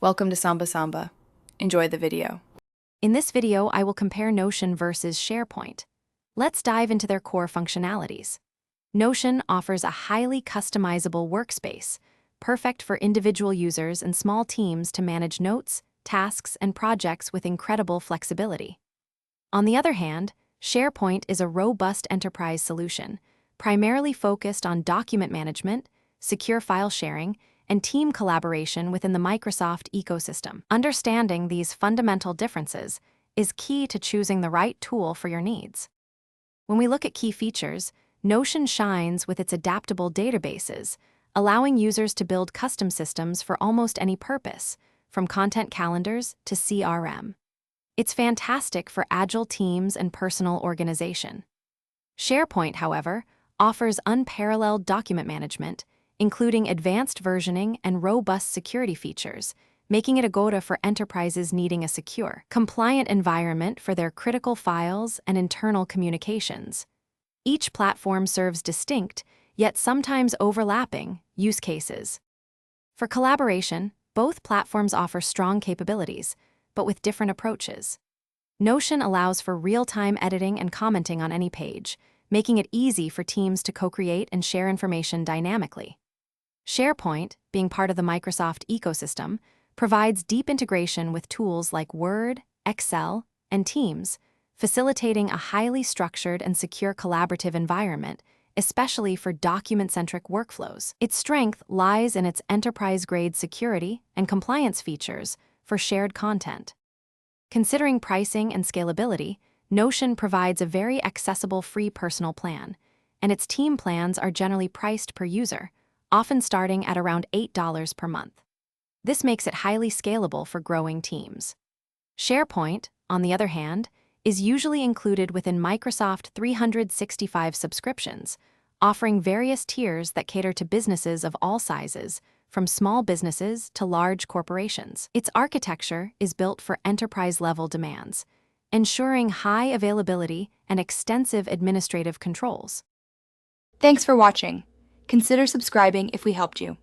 Welcome to Samba Samba. Enjoy the video. In this video, I will compare Notion versus SharePoint. Let's dive into their core functionalities. Notion offers a highly customizable workspace, perfect for individual users and small teams to manage notes, tasks, and projects with incredible flexibility. On the other hand, SharePoint is a robust enterprise solution, primarily focused on document management, secure file sharing, and team collaboration within the Microsoft ecosystem. Understanding these fundamental differences is key to choosing the right tool for your needs. When we look at key features, Notion shines with its adaptable databases, allowing users to build custom systems for almost any purpose, from content calendars to CRM. It's fantastic for agile teams and personal organization. SharePoint, however, offers unparalleled document management, including advanced versioning and robust security features, making it a go-to for enterprises needing a secure, compliant environment for their critical files and internal communications. Each platform serves distinct, yet sometimes overlapping, use cases. For collaboration, both platforms offer strong capabilities, but with different approaches. Notion allows for real-time editing and commenting on any page, making it easy for teams to co-create and share information dynamically. SharePoint, being part of the Microsoft ecosystem, provides deep integration with tools like Word, Excel, and Teams, facilitating a highly structured and secure collaborative environment, especially for document-centric workflows. Its strength lies in its enterprise-grade security and compliance features for shared content. Considering pricing and scalability, Notion provides a very accessible free personal plan, and its team plans are generally priced per user, often starting at around $8 per month. This makes it highly scalable for growing teams. SharePoint, on the other hand, is usually included within Microsoft 365 subscriptions, offering various tiers that cater to businesses of all sizes, from small businesses to large corporations. Its architecture is built for enterprise-level demands, ensuring high availability and extensive administrative controls. Thanks for watching. Consider subscribing if we helped you.